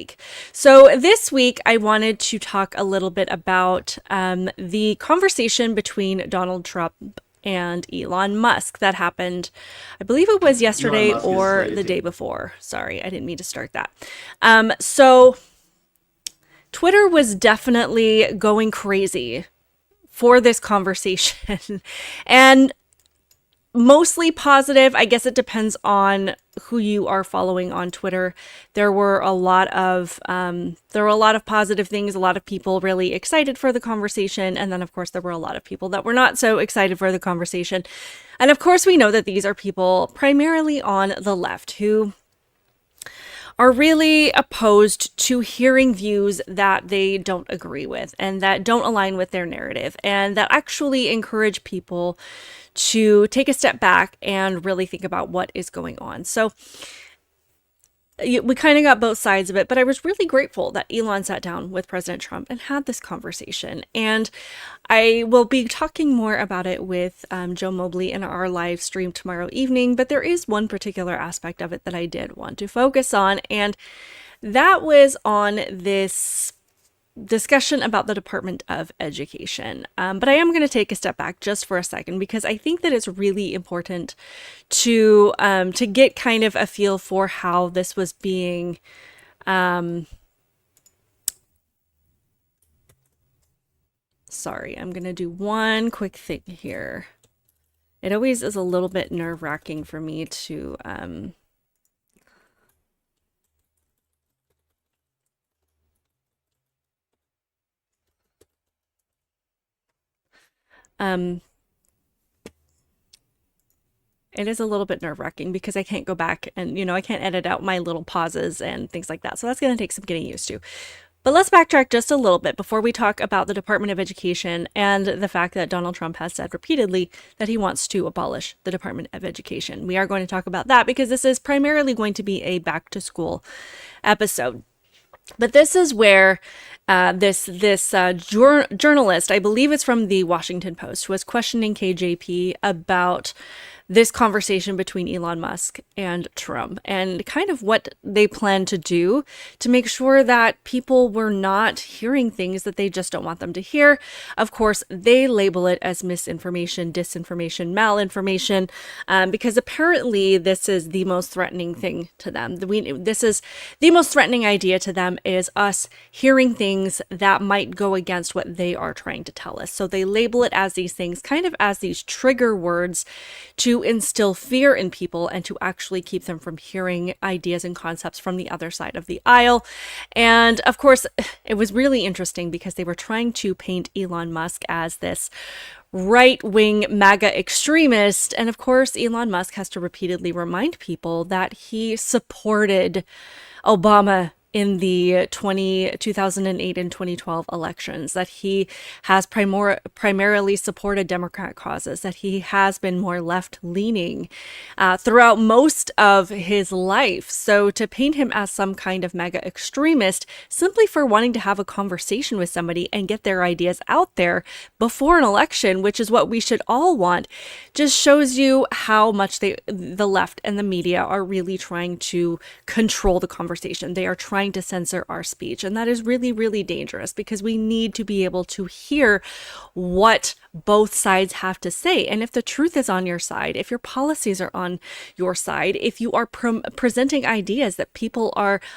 week. So this week, I wanted to talk a little bit about the conversation between Donald Trump and Elon Musk that happened, I believe it was Elon yesterday Musk is or slated the to. day before. Sorry, I didn't mean to start that. So Twitter was definitely going crazy for this conversation. And mostly positive. I guess it depends on who you are following on Twitter. There were a lot of positive things. A lot of people really excited for the conversation, and then of course there were a lot of people that were not so excited for the conversation. And of course, we know that these are people primarily on the left who are really opposed to hearing views that they don't agree with and that don't align with their narrative, and that actually encourage people to take a step back and really think about what is going on. So we kind of got both sides of it, but I was really grateful that Elon sat down with President Trump and had this conversation. And I will be talking more about it with Joe Mobley in our live stream tomorrow evening. But there is one particular aspect of it that I did want to focus on, and that was on this discussion about the Department of Education. But I am going to take a step back just for a second because I think that it's really important to get kind of a feel for how this was being. Sorry, I'm going to do one quick thing here. It always is a little bit nerve-wracking for me to um it is a little bit nerve-wracking because I can't go back and, I can't edit out my little pauses and things like that. So that's going to take some getting used to. But let's backtrack just a little bit before we talk about the Department of Education and the fact that Donald Trump has said repeatedly that he wants to abolish the Department of Education. We are going to talk about that because this is primarily going to be a back to school episode. But this is where this journalist, I believe it's from the Washington Post, was questioning KJP about this conversation between Elon Musk and Trump and kind of what they plan to do to make sure that people were not hearing things that they just don't want them to hear. Of course, they label it as misinformation, disinformation, malinformation, because apparently this is the most threatening thing to them. This is the most threatening idea to them is us hearing things that might go against what they are trying to tell us. So they label it as these things, kind of as these trigger words to instill fear in people and to actually keep them from hearing ideas and concepts from the other side of the aisle. And of course, it was really interesting because they were trying to paint Elon Musk as this right-wing MAGA extremist. And of course, Elon Musk has to repeatedly remind people that he supported Obama in the 2008 and 2012 elections, that he has primarily supported Democrat causes, that he has been more left-leaning throughout most of his life. So to paint him as some kind of mega extremist simply for wanting to have a conversation with somebody and get their ideas out there before an election, which is what we should all want, just shows you how much the left and the media are really trying to control the conversation. They are trying to censor our speech. And that is really, really dangerous because we need to be able to hear what both sides have to say. And if the truth is on your side, if your policies are on your side, if you are presenting ideas that people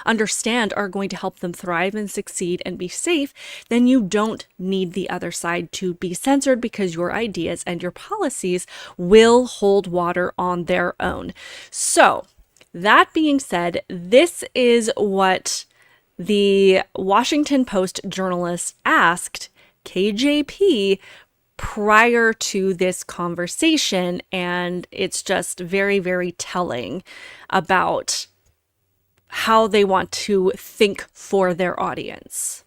understand are going to help them thrive and succeed and be safe, then you don't need the other side to be censored because your ideas and your policies will hold water on their own. So, that being said, this is what the Washington Post journalist asked KJP prior to this conversation, and it's just very, very telling about how they want to think for their audience.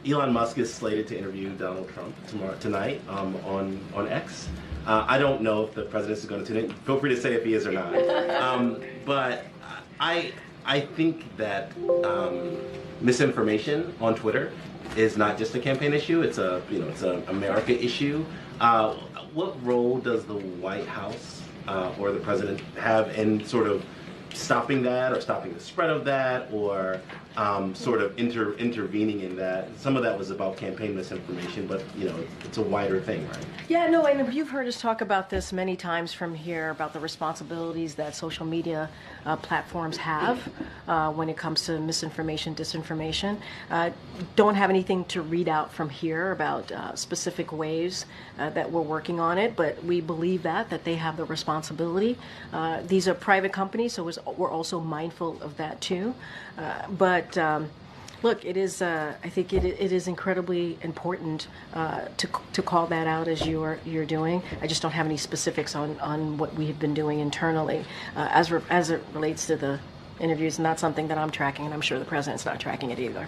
Elon Musk is slated to interview Donald Trump tonight on X. I don't know if the president is going to tune in. Feel free to say if he is or not. But I think that misinformation on Twitter is not just a campaign issue. It's an America issue. What role does the White House or the president have in sort of stopping that or stopping the spread of that or sort of intervening in that. Some of that was about campaign misinformation, but it's a wider thing, right? Yeah, no, and you've heard us talk about this many times from here about the responsibilities that social media platforms have when it comes to misinformation, disinformation. Don't have anything to read out from here about specific ways that we're working on it, but we believe that they have the responsibility. These are private companies, so we're also mindful of that too. But look, it is. I think it is incredibly important to call that out as you're doing. I just don't have any specifics on what we have been doing internally as it relates to the interviews. Not something that I'm tracking, and I'm sure the president's not tracking it either.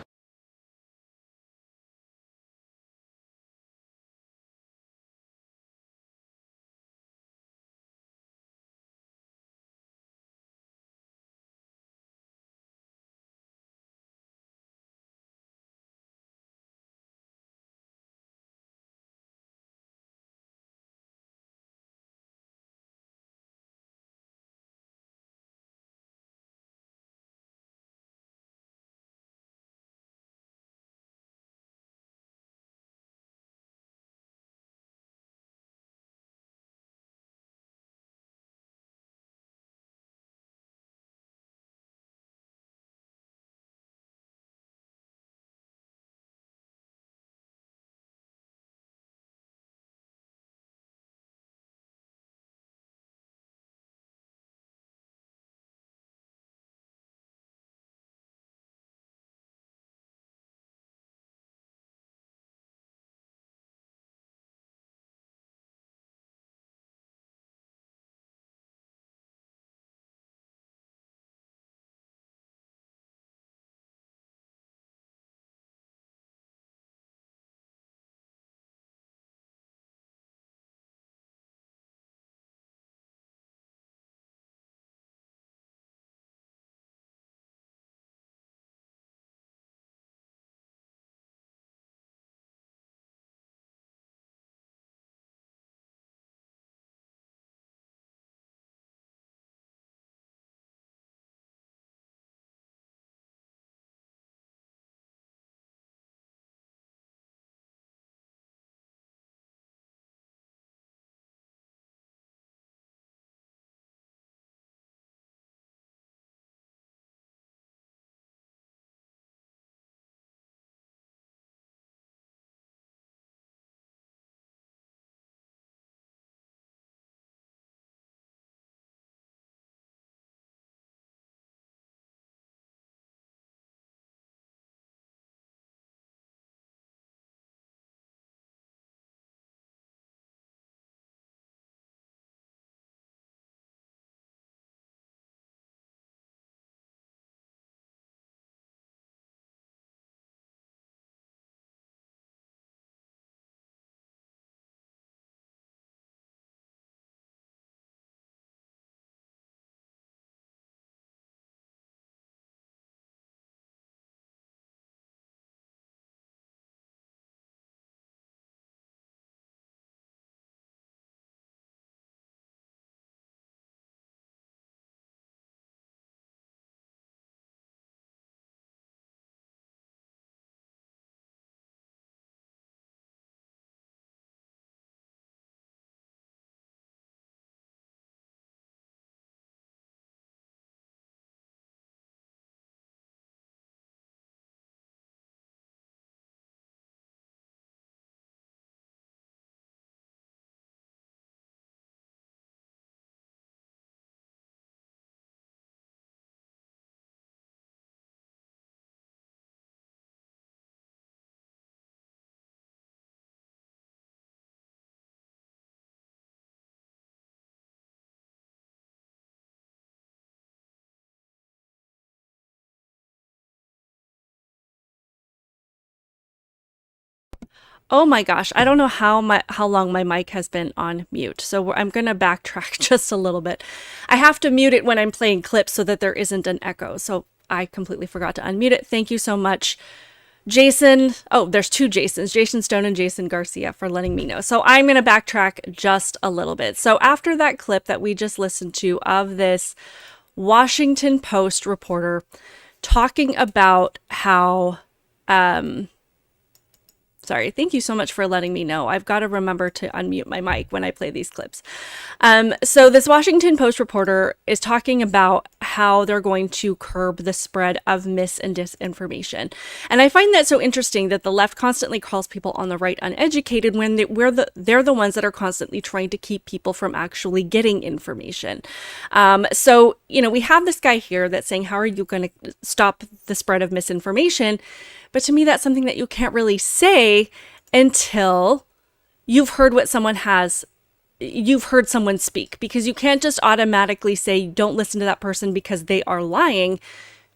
Oh my gosh, I don't know how long my mic has been on mute. So I'm going to backtrack just a little bit. I have to mute it when I'm playing clips so that there isn't an echo. So I completely forgot to unmute it. Thank you so much, Jason. Oh, there's two Jasons, Jason Stone and Jason Garcia, for letting me know. So I'm going to backtrack just a little bit. So after that clip that we just listened to of this Washington Post reporter talking about how, sorry, thank you so much for letting me know. I've got to remember to unmute my mic when I play these clips. So this Washington Post reporter is talking about how they're going to curb the spread of mis and disinformation. And I find that so interesting that the left constantly calls people on the right uneducated when they're the ones that are constantly trying to keep people from actually getting information. So, we have this guy here that's saying, how are you going to stop the spread of misinformation? But to me, that's something that you can't really say until you've heard you've heard someone speak, because you can't just automatically say, don't listen to that person because they are lying,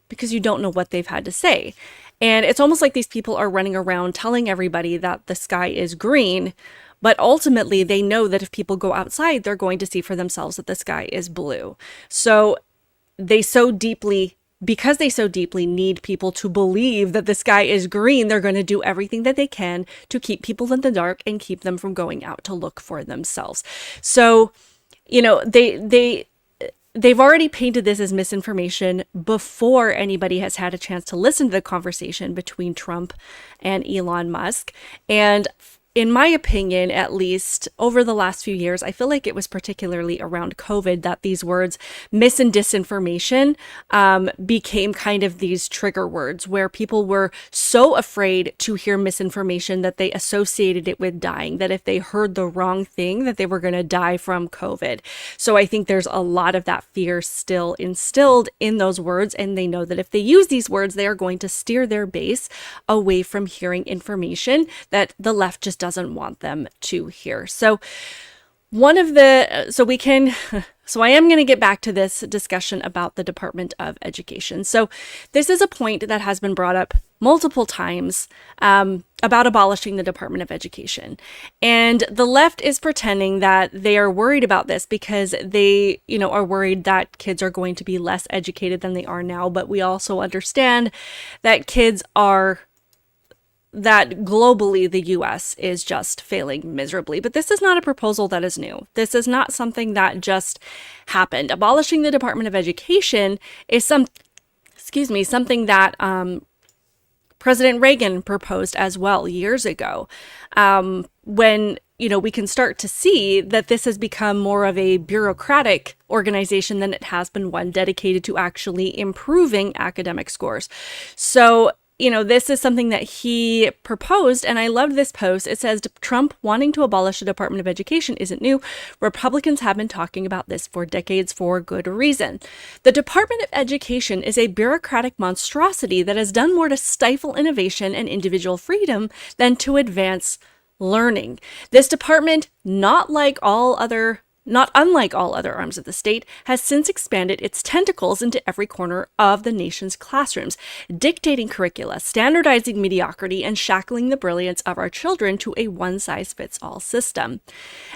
because you don't know what they've had to say. And it's almost like these people are running around telling everybody that the sky is green, but ultimately they know that if people go outside, they're going to see for themselves that the sky is blue. So because they so deeply need people to believe that the sky is green, they're going to do everything that they can to keep people in the dark and keep them from going out to look for themselves. So, they've already painted this as misinformation before anybody has had a chance to listen to the conversation between Trump and Elon Musk. And in my opinion, at least over the last few years, I feel like it was particularly around COVID that these words, mis and disinformation, became kind of these trigger words where people were so afraid to hear misinformation that they associated it with dying, that if they heard the wrong thing, that they were going to die from COVID. So I think there's a lot of that fear still instilled in those words, and they know that if they use these words, they are going to steer their base away from hearing information that the left just doesn't want them to hear. So I am going to get back to this discussion about the Department of Education. So this is a point that has been brought up multiple times about abolishing the Department of Education. And the left is pretending that they are worried about this because they, are worried that kids are going to be less educated than they are now. But we also understand that that globally the US is just failing miserably. But this is not a proposal that is new. This is not something that just happened. Abolishing the Department of Education is something that President Reagan proposed as well years ago, when we can start to see that this has become more of a bureaucratic organization than it has been one dedicated to actually improving academic scores. So this is something that he proposed, and I loved this post. It says, Trump wanting to abolish the Department of Education isn't new. Republicans have been talking about this for decades for good reason. The Department of Education is a bureaucratic monstrosity that has done more to stifle innovation and individual freedom than to advance learning. This department, not unlike all other arms of the state, has since expanded its tentacles into every corner of the nation's classrooms, dictating curricula, standardizing mediocrity, and shackling the brilliance of our children to a one-size-fits-all system.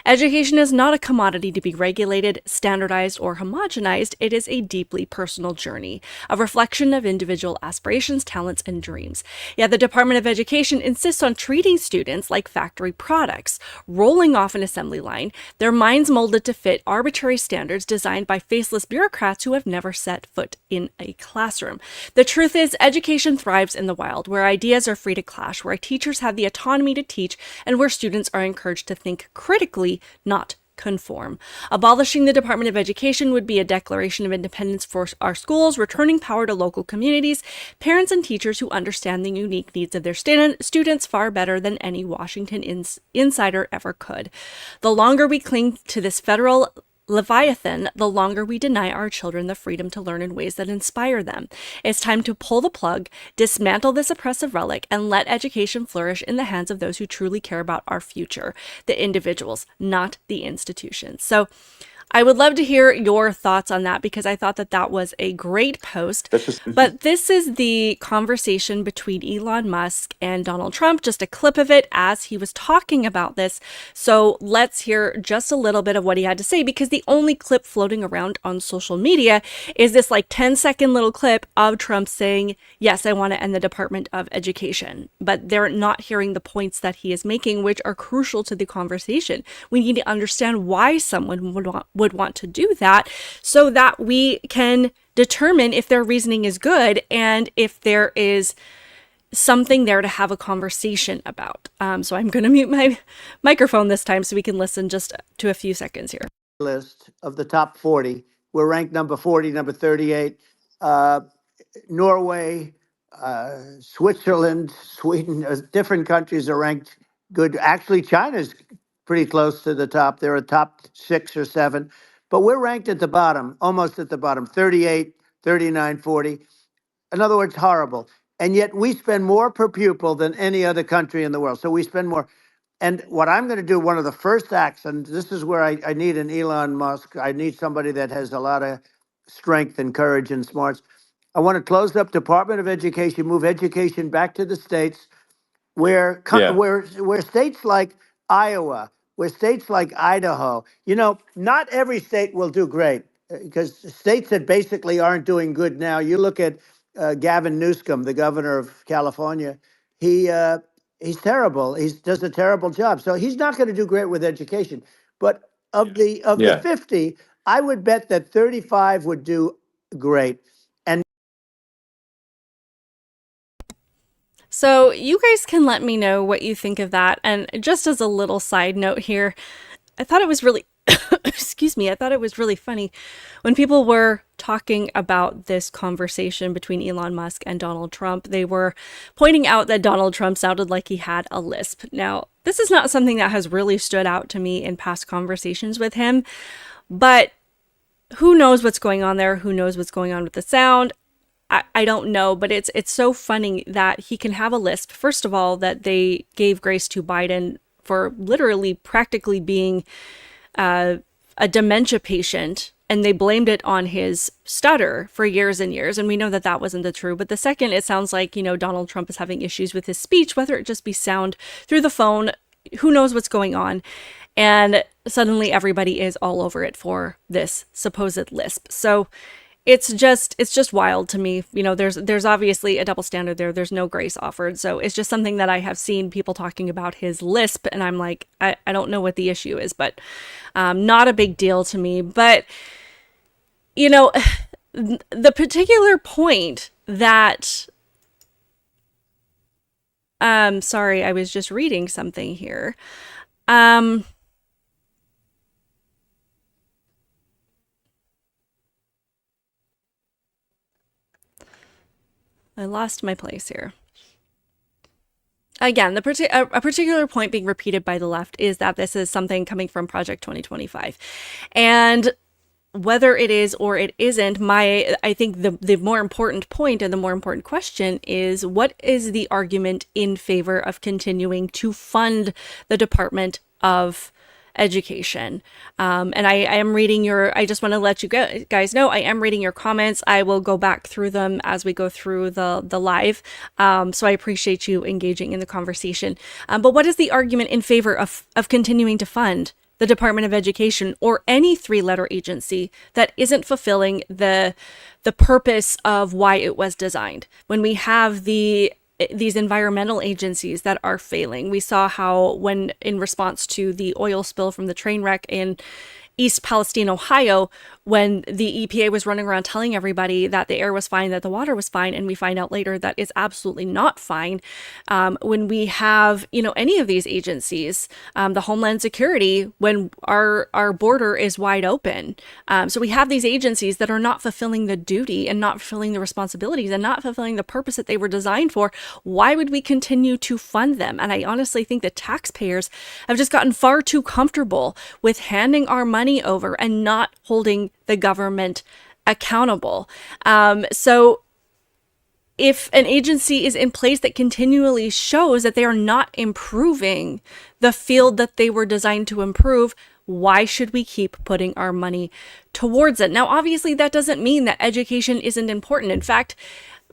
Education is not a commodity to be regulated, standardized, or homogenized. It is a deeply personal journey, a reflection of individual aspirations, talents, and dreams. Yet the Department of Education insists on treating students like factory products, rolling off an assembly line, their minds molded to fit arbitrary standards designed by faceless bureaucrats who have never set foot in a classroom. The truth is, education thrives in the wild, where ideas are free to clash, where teachers have the autonomy to teach, and where students are encouraged to think critically, not conform. Abolishing the Department of Education would be a declaration of independence for our schools, returning power to local communities, parents and teachers who understand the unique needs of their students far better than any Washington insider ever could. The longer we cling to this federal Leviathan, the longer we deny our children the freedom to learn in ways that inspire them. It's time to pull the plug, dismantle this oppressive relic, and let education flourish in the hands of those who truly care about our future, the individuals, not the institutions. So I would love to hear your thoughts on that, because I thought that was a great post. But this is the conversation between Elon Musk and Donald Trump, just a clip of it as he was talking about this. So let's hear just a little bit of what he had to say, because the only clip floating around on social media is this 10-second little clip of Trump saying, yes, I want to end the Department of Education. But they're not hearing the points that he is making, which are crucial to the conversation. We need to understand why someone would would want to do that so that we can determine if their reasoning is good and if there is something there to have a conversation about. So I'm going to mute my microphone this time so we can listen just to a few seconds here. List of the top 40. We're ranked number 40, number 38. Norway, Switzerland, Sweden, different countries are ranked good. Actually, China's pretty close to the top. They're a top 6 or 7. But we're ranked at the bottom, almost at the bottom, 38, 39, 40. In other words, horrible. And yet we spend more per pupil than any other country in the world. So we spend more. And what I'm going to do, one of the first acts, and this is where I need an Elon Musk. I need somebody that has a lot of strength and courage and smarts. I want to close up Department of Education, move education back to the states, where where states like Iowa, where states like Idaho, not every state will do great because states that basically aren't doing good now. You look at Gavin Newsom, the governor of California. He's terrible. He does a terrible job. So he's not going to do great with education. But of the 50, I would bet that 35 would do great. And so you guys can let me know what you think of that. And just as a little side note here, I thought it was really, excuse me, I thought it was really funny when people were talking about this conversation between Elon Musk and Donald Trump. They were pointing out that Donald Trump sounded like he had a lisp. Now, this is not something that has really stood out to me in past conversations with him, but who knows what's going on there? Who knows what's going on with the sound? I don't know, but it's so funny that he can have a lisp. First of all, that they gave grace to Biden for literally practically being a dementia patient, and they blamed it on his stutter for years and years. And we know that that wasn't the truth. But the second, it sounds like, Donald Trump is having issues with his speech, whether it just be sound through the phone, who knows what's going on. And suddenly everybody is all over it for this supposed lisp. So it's just wild to me. There's obviously a double standard there. There's no grace offered. So it's just something that I have seen people talking about his lisp, and I'm like, I don't know what the issue is, but not a big deal to me. But the particular point that sorry, I was just reading something here. I lost my place here. Again, a particular point being repeated by the left is that this is something coming from Project 2025. And whether it is or it isn't, I think the more important point and the more important question is, what is the argument in favor of continuing to fund the Department of Education? And I am reading I just want to let you guys know, I am reading your comments. I will go back through them as we go through the live. So I appreciate you engaging in the conversation. But what is the argument in favor of continuing to fund the Department of Education or any 3-letter agency that isn't fulfilling the purpose of why it was designed? When we have these environmental agencies that are failing. We saw how when in response to the oil spill from the train wreck in East Palestine, Ohio, when the EPA was running around telling everybody that the air was fine, that the water was fine, and we find out later that it's absolutely not fine. When we have, any of these agencies, the Homeland Security, when our border is wide open. So we have these agencies that are not fulfilling the duty and not fulfilling the responsibilities and not fulfilling the purpose that they were designed for. Why would we continue to fund them? And I honestly think that taxpayers have just gotten far too comfortable with handing our money over and not holding the government accountable. So if an agency is in place that continually shows that they are not improving the field that they were designed to improve, why should we keep putting our money towards it? Now, obviously, that doesn't mean that education isn't important. In fact,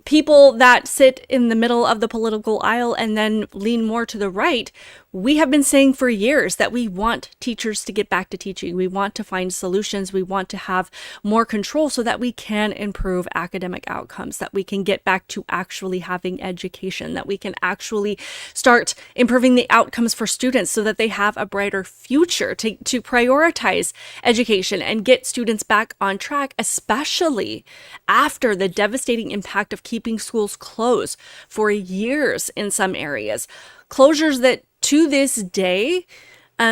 people that sit in the middle of the political aisle and then lean more to the right, we have been saying for years that we want teachers to get back to teaching. We want to find solutions. We want to have more control so that we can improve academic outcomes, that we can get back to actually having education, that we can actually start improving the outcomes for students so that they have a brighter future, to prioritize education and get students back on track, especially after the devastating impact of keeping schools closed for years in some areas. Closures that to this day,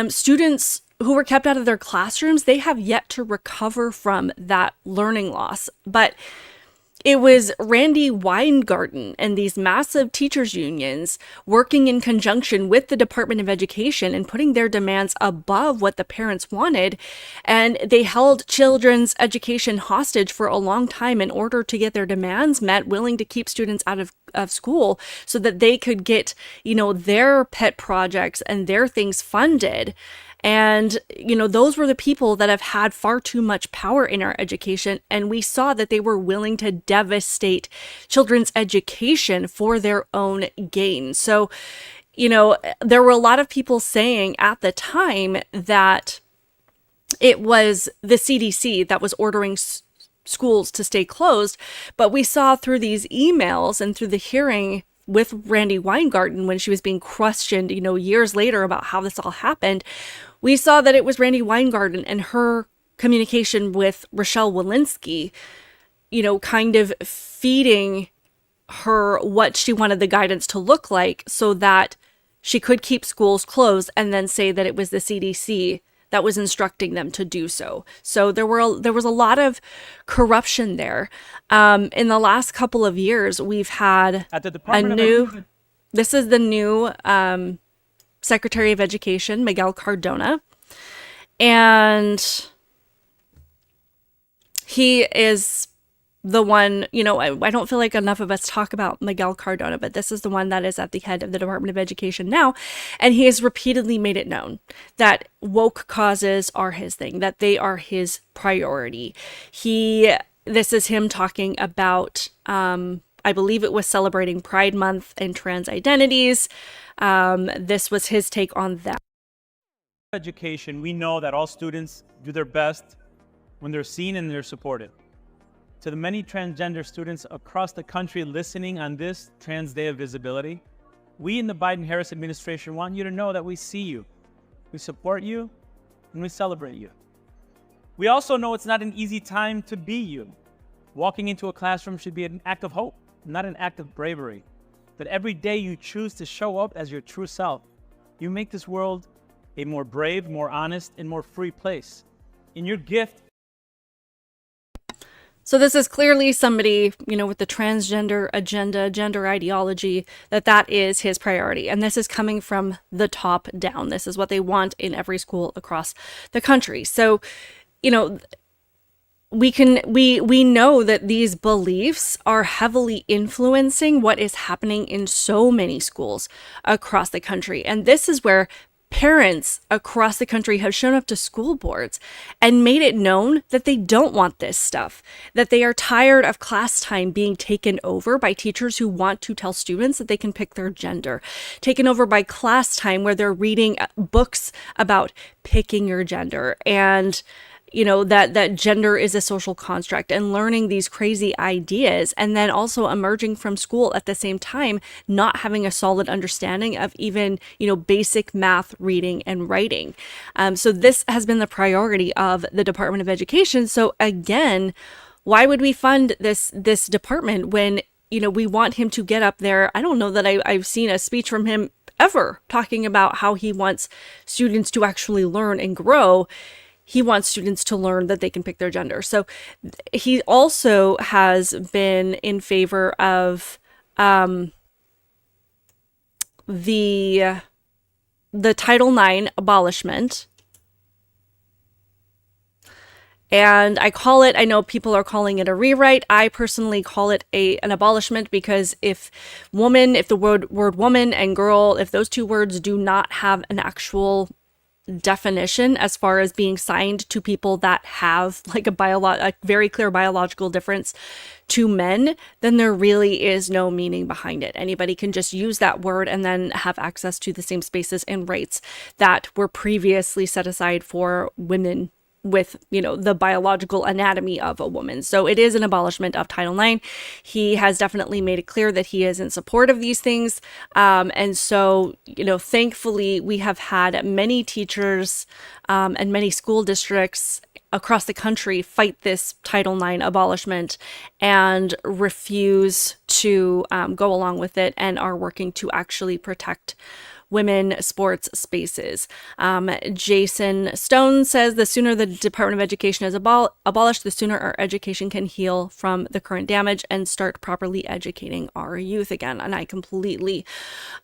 students who were kept out of their classrooms, they have yet to recover from that learning loss. But it was Randy Weingarten and these massive teachers unions working in conjunction with the Department of Education and putting their demands above what the parents wanted. And they held children's education hostage for a long time in order to get their demands met, willing to keep students out of school so that they could get, their pet projects and their things funded. And, those were the people that have had far too much power in our education. And we saw that they were willing to devastate children's education for their own gain. So, there were a lot of people saying at the time that it was the CDC that was ordering schools to stay closed. But we saw through these emails and through the hearing with Randy Weingarten, when she was being questioned, years later about how this all happened, we saw that it was Randy Weingarten and her communication with Rochelle Walensky, kind of feeding her what she wanted the guidance to look like so that she could keep schools closed and then say that it was the CDC that was instructing them to do so. So there was a lot of corruption there. In the last couple of years, we've had at the Department this is the new Secretary of Education, Miguel Cardona. And he is the one, I don't feel like enough of us talk about Miguel Cardona, but this is the one that is at the head of the Department of Education now. And he has repeatedly made it known that woke causes are his thing, that they are his priority. This is him talking about, I believe it was celebrating Pride Month and trans identities. This was his take on that. Education, we know that all students do their best when they're seen and they're supported. To the many transgender students across the country listening on this Trans Day of Visibility, we in the Biden-Harris administration want you to know that we see you, we support you, and we celebrate you. We also know it's not an easy time to be you. Walking into a classroom should be an act of hope, not an act of bravery. That every day you choose to show up as your true self, you make this world a more brave, more honest, and more free place. In your gift. So this is clearly somebody, with the transgender agenda, gender ideology, that is his priority. And this is coming from the top down. This is what they want in every school across the country. So, we know that these beliefs are heavily influencing what is happening in so many schools across the country. And this is where parents across the country have shown up to school boards and made it known that they don't want this stuff, that they are tired of class time being taken over by teachers who want to tell students that they can pick their gender, taken over by class time where they're reading books about picking your gender and that gender is a social construct, and learning these crazy ideas, and then also emerging from school at the same time, not having a solid understanding of even, basic math, reading, and writing. So this has been the priority of the Department of Education. So again, why would we fund this department when, we want him to get up there? I don't know that I've seen a speech from him ever talking about how he wants students to actually learn and grow. He wants students to learn that they can pick their gender. So he also has been in favor of the Title IX abolishment. And I know people are calling it a rewrite. I personally call it an abolishment, because if the word woman and girl, if those two words do not have an actual definition as far as being signed to people that have like a very clear biological difference to men, then there really is no meaning behind it. Anybody can just use that word and then have access to the same spaces and rights that were previously set aside for women with, the biological anatomy of a woman. So it is an abolishment of Title IX. He has definitely made it clear that he is in support of these things. And so, thankfully, we have had many teachers and many school districts across the country fight this Title IX abolishment and refuse to go along with it, and are working to actually protect women sports spaces. Jason Stone says the sooner the Department of Education is abolished, the sooner our education can heal from the current damage and start properly educating our youth again. And I completely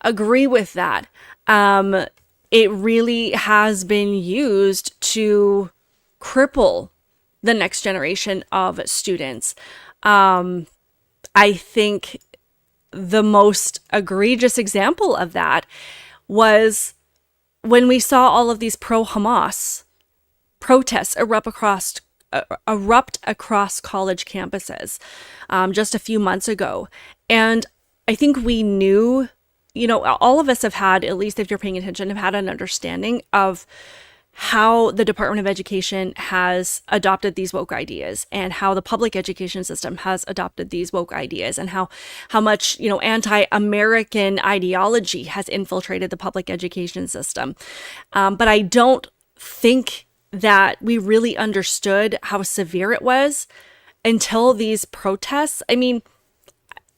agree with that. It really has been used to cripple the next generation of students. I think the most egregious example of that was when we saw all of these pro-Hamas protests erupt across college campuses just a few months ago. And I think we knew, all of us have had, at least if you're paying attention, have had an understanding of how the Department of Education has adopted these woke ideas, and how the public education system has adopted these woke ideas, and how much, anti-American ideology has infiltrated the public education system. But I don't think that we really understood how severe it was until these protests. I mean,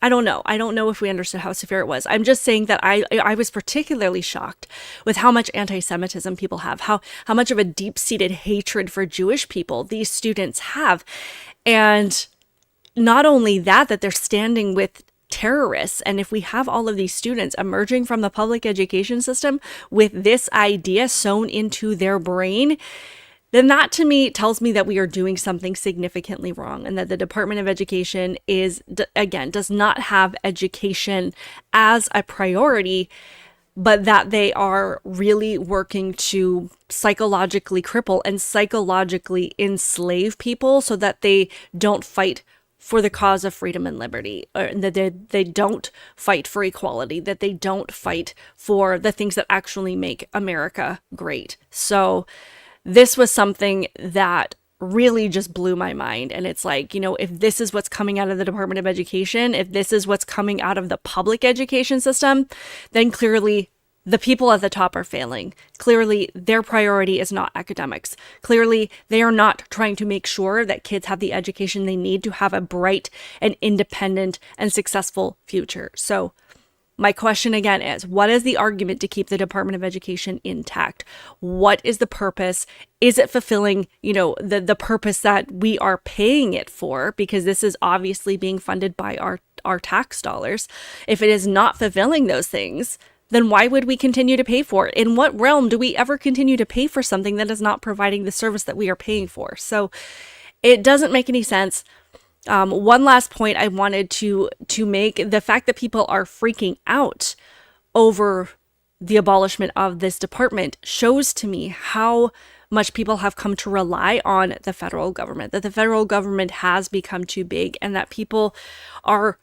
I don't know. I don't know if we understood how severe it was. I'm just saying that I was particularly shocked with how much anti-Semitism people have, how much of a deep-seated hatred for Jewish people these students have. And not only that they're standing with terrorists. And if we have all of these students emerging from the public education system with this idea sewn into their brain, then that to me tells me that we are doing something significantly wrong, and that the Department of Education does not have education as a priority, but that they are really working to psychologically cripple and psychologically enslave people so that they don't fight for the cause of freedom and liberty, or that they don't fight for equality, that they don't fight for the things that actually make America great. So this was something that really just blew my mind. And it's like, if this is what's coming out of the Department of Education, if this is what's coming out of the public education system, then clearly the people at the top are failing. Clearly their priority is not academics. Clearly they are not trying to make sure that kids have the education they need to have a bright and independent and successful future. So my question again is, what is the argument to keep the Department of Education intact? What is the purpose? Is it fulfilling, the purpose that we are paying it for? Because this is obviously being funded by our tax dollars. If it is not fulfilling those things, then why would we continue to pay for it? In what realm do we ever continue to pay for something that is not providing the service that we are paying for? So it doesn't make any sense. One last point I wanted to make, the fact that people are freaking out over the abolishment of this department shows to me how much people have come to rely on the federal government, that the federal government has become too big, and that people are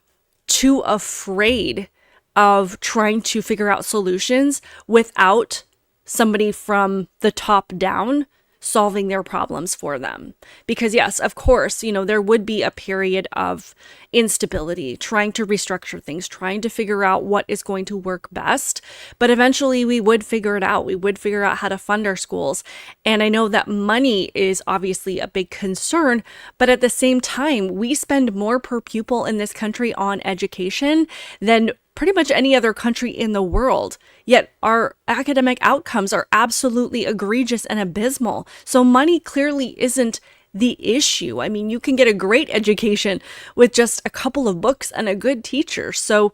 too afraid of trying to figure out solutions without somebody from the top down solving their problems for them. Because yes, of course, there would be a period of instability, trying to restructure things, trying to figure out what is going to work best. But eventually we would figure it out. We would figure out how to fund our schools. And I know that money is obviously a big concern, but at the same time, we spend more per pupil in this country on education than pretty much any other country in the world. Yet our academic outcomes are absolutely egregious and abysmal. So money clearly isn't the issue. I mean, you can get a great education with just a couple of books and a good teacher. So,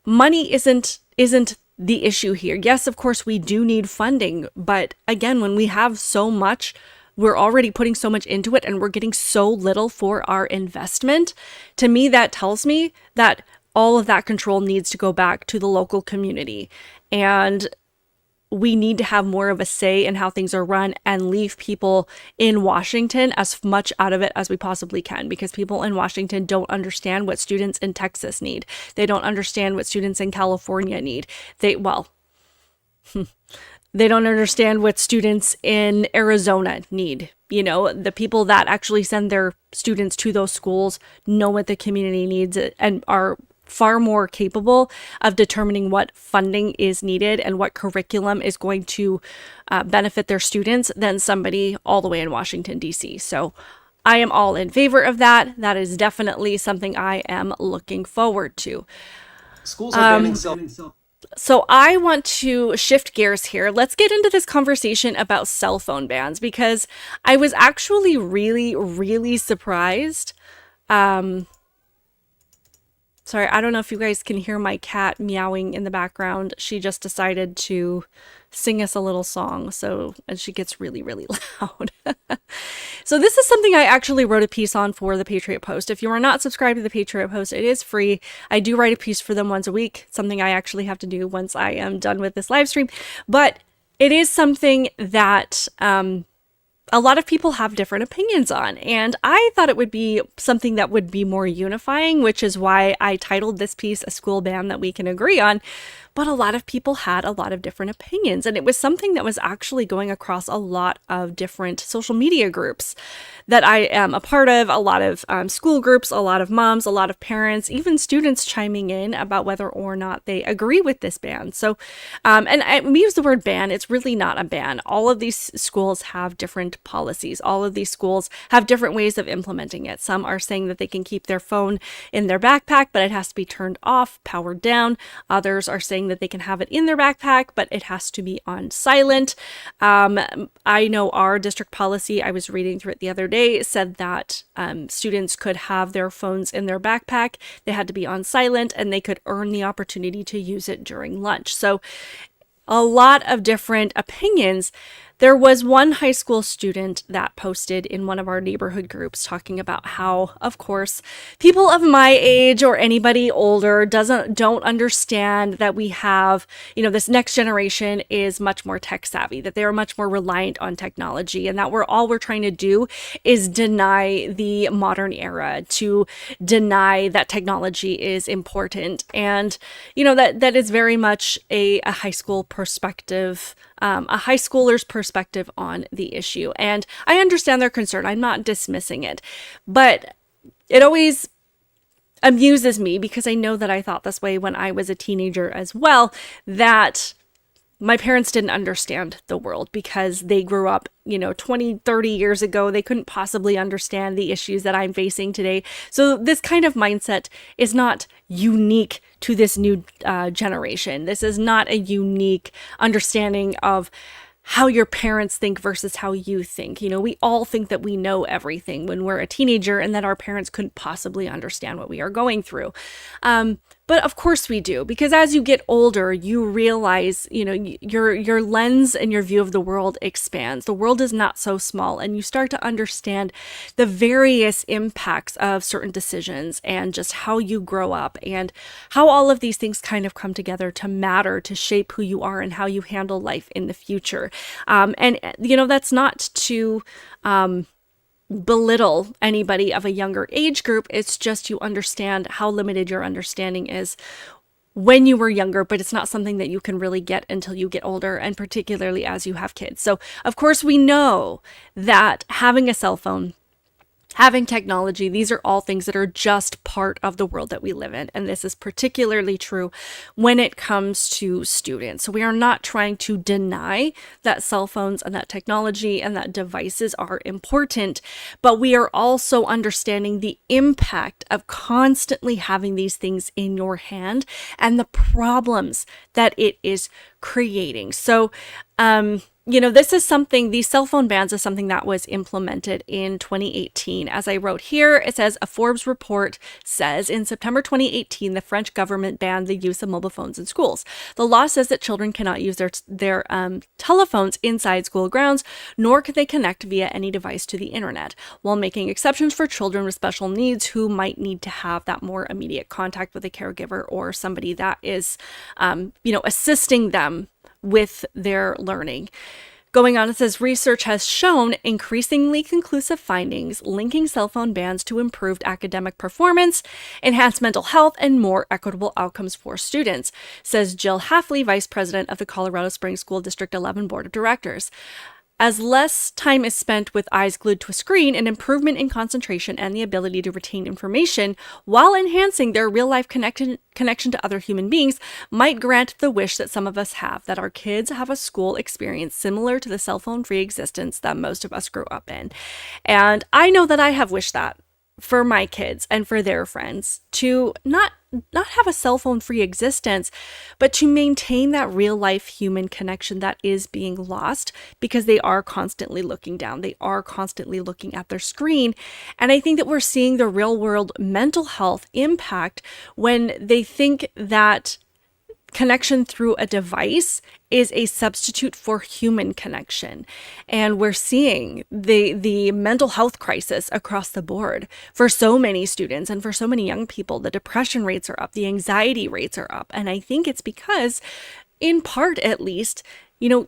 money isn't the issue here. Yes, of course, we do need funding. But again, when we have so much, we're already putting so much into it and we're getting so little for our investment. To me, that tells me that all of that control needs to go back to the local community. And we need to have more of a say in how things are run and leave people in Washington as much out of it as we possibly can, because people in Washington don't understand what students in Texas need. They don't understand what students in California need. They don't understand what students in Arizona need. You know, the people that actually send their students to those schools know what the community needs and are far more capable of determining what funding is needed and what curriculum is going to benefit their students than somebody all the way in Washington, D.C. So I am all in favor of that. That is definitely something I am looking forward to. Schools are banning So I want to shift gears here. Let's get into this conversation about cell phone bans, because I was actually really, really surprised. Sorry, I don't know if you guys can hear my cat meowing in the background. She just decided to sing us a little song, and she gets really, really loud. So this is something I actually wrote a piece on for the Patriot Post. If you are not subscribed to the Patriot Post, it is free. I do write a piece for them once a week, something I actually have to do once I am done with this live stream. But it is something that a lot of people have different opinions on, and I thought it would be something that would be more unifying, which is why I titled this piece "A School Ban That We Can Agree On." But a lot of people had a lot of different opinions, and it was something that was actually going across a lot of different social media groups that I am a part of, a lot of school groups, a lot of moms, a lot of parents, even students chiming in about whether or not they agree with this ban. So, and we use the word ban, it's really not a ban. All of these schools have different policies. All of these schools have different ways of implementing it. Some are saying that they can keep their phone in their backpack, but it has to be turned off, powered down. Others are saying that they can have it in their backpack, but it has to be on silent. I know our district policy, I was reading through it the other day, said that students could have their phones in their backpack. They had to be on silent, and they could earn the opportunity to use it during lunch. So a lot of different opinions. There was one high school student that posted in one of our neighborhood groups talking about how, of course, people of my age or anybody older don't understand that we have, this next generation is much more tech savvy, that they are much more reliant on technology, and that we're trying to do is deny the modern era, to deny that technology is important. And, that is very much a high school perspective, a high schooler's perspective on the issue. And I understand their concern. I'm not dismissing it, but it always amuses me, because I know that I thought this way when I was a teenager as well, that my parents didn't understand the world because they grew up, 20, 30 years ago. They couldn't possibly understand the issues that I'm facing today. So this kind of mindset is not unique to this new generation. This is not a unique understanding of how your parents think versus how you think. We all think that we know everything when we're a teenager, and that our parents couldn't possibly understand what we are going through. But of course we do, because as you get older, you realize, your lens and your view of the world expands. The world is not so small, and you start to understand the various impacts of certain decisions and just how you grow up and how all of these things kind of come together to matter, to shape who you are and how you handle life in the future. And that's not to belittle anybody of a younger age group. It's just you understand how limited your understanding is when you were younger, but it's not something that you can really get until you get older, and particularly as you have kids. So of course we know that having a cell phone, having technology, these are all things that are just part of the world that we live in. And this is particularly true when it comes to students. So we are not trying to deny that cell phones and that technology and that devices are important, but we are also understanding the impact of constantly having these things in your hand and the problems that it is creating. So, this is something, these cell phone bans is something that was implemented in 2018. As I wrote here, it says a Forbes report says in September 2018, the French government banned the use of mobile phones in schools. The law says that children cannot use their telephones inside school grounds, nor can they connect via any device to the internet, while making exceptions for children with special needs who might need to have that more immediate contact with a caregiver or somebody that is, assisting them with their learning. Going on, it says research has shown increasingly conclusive findings linking cell phone bans to improved academic performance, enhanced mental health, and more equitable outcomes for students, says Jill Hafley, vice president of the Colorado Springs School District 11 Board of Directors. As less time is spent with eyes glued to a screen, an improvement in concentration and the ability to retain information while enhancing their real-life connection to other human beings might grant the wish that some of us have, that our kids have a school experience similar to the cell phone-free existence that most of us grew up in. And I know that I have wished that for my kids and for their friends, to not have a cell phone free existence, but to maintain that real life human connection that is being lost because they are constantly looking down. They are constantly looking at their screen. And I think that we're seeing the real world mental health impact when they think that connection through a device is a substitute for human connection. And we're seeing the mental health crisis across the board for so many students and for so many young people. The depression rates are up, the anxiety rates are up. And I think it's because, in part at least,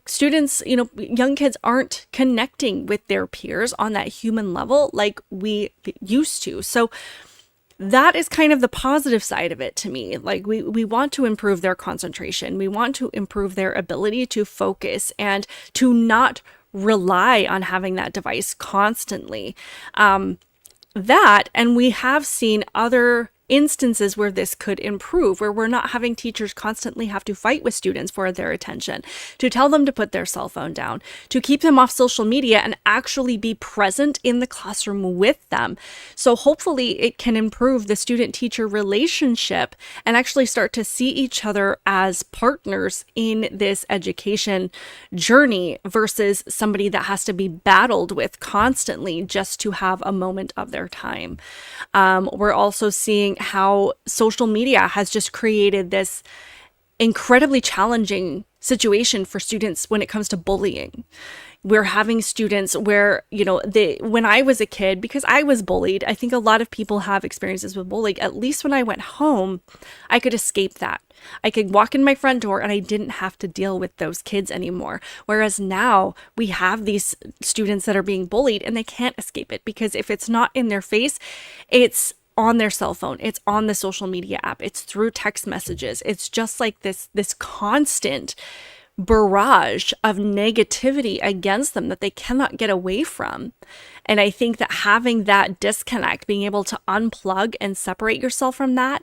students, young kids aren't connecting with their peers on that human level like we used to. So that is kind of the positive side of it to me. Like we want to improve their concentration. We want to improve their ability to focus and to not rely on having that device constantly. And we have seen other instances where this could improve, where we're not having teachers constantly have to fight with students for their attention, to tell them to put their cell phone down, to keep them off social media and actually be present in the classroom with them. So hopefully it can improve the student-teacher relationship and actually start to see each other as partners in this education journey versus somebody that has to be battled with constantly just to have a moment of their time. We're also seeing how social media has just created this incredibly challenging situation for students when it comes to bullying. We're having students where, when I was a kid, because I was bullied, I think a lot of people have experiences with bullying. At least when I went home, I could escape that. I could walk in my front door and I didn't have to deal with those kids anymore. Whereas now we have these students that are being bullied and they can't escape it, because if it's not in their face, it's on their cell phone, it's on the social media app, it's through text messages. It's just like this constant barrage of negativity against them that they cannot get away from. And I think that having that disconnect, being able to unplug and separate yourself from that,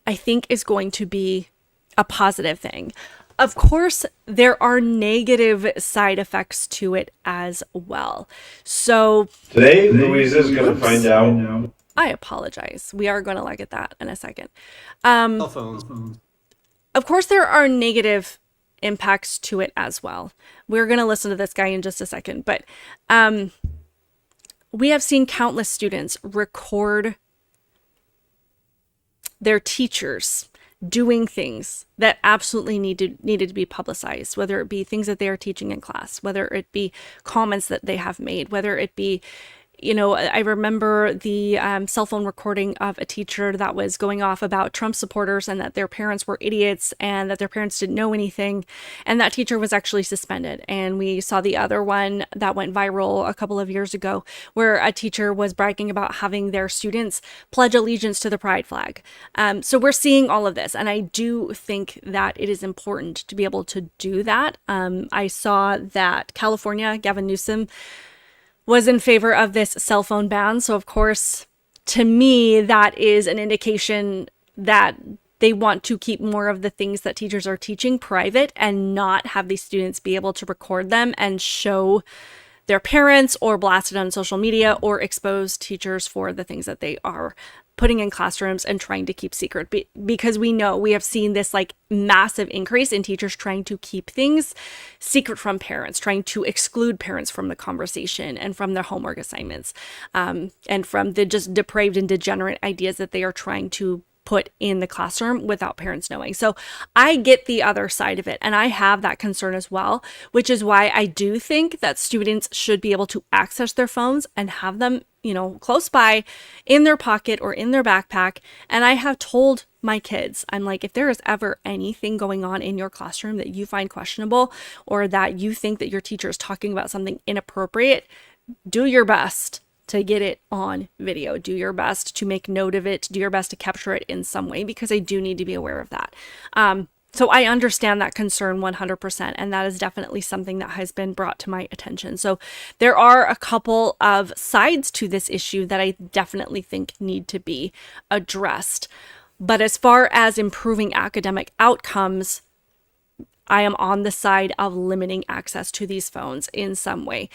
I think is going to be a positive thing. Of course, there are negative side effects to it as well. So today, Louisa's going to find out. I apologize. We are going to look at that in a second. Cell phones. Of course, there are negative impacts to it as well. We're going to listen to this guy in just a second, but we have seen countless students record their teachers doing things that absolutely needed to be publicized, whether it be things that they are teaching in class, whether it be comments that they have made, whether it be, I remember the cell phone recording of a teacher that was going off about Trump supporters and that their parents were idiots and that their parents didn't know anything. And that teacher was actually suspended. And we saw the other one that went viral a couple of years ago, where a teacher was bragging about having their students pledge allegiance to the pride flag. So we're seeing all of this. And I do think that it is important to be able to do that. I saw that California, Gavin Newsom, was in favor of this cell phone ban. So of course, to me, that is an indication that they want to keep more of the things that teachers are teaching private and not have these students be able to record them and show their parents or blast it on social media or expose teachers for the things that they are putting in classrooms and trying to keep secret, because we have seen this like massive increase in teachers trying to keep things secret from parents, trying to exclude parents from the conversation and from their homework assignments, and from the just depraved and degenerate ideas that they are trying to put in the classroom without parents knowing. So I get the other side of it, and I have that concern as well, which is why I do think that students should be able to access their phones and have them, close by in their pocket or in their backpack. And I have told my kids, I'm like, if there is ever anything going on in your classroom that you find questionable, or that you think that your teacher is talking about something inappropriate, do your best to get it on video. Do your best to make note of it. Do your best to capture it in some way, because I do need to be aware of that. So I understand that concern 100%, and that is definitely something that has been brought to my attention. So there are a couple of sides to this issue that I definitely think need to be addressed. But as far as improving academic outcomes, I am on the side of limiting access to these phones in some way.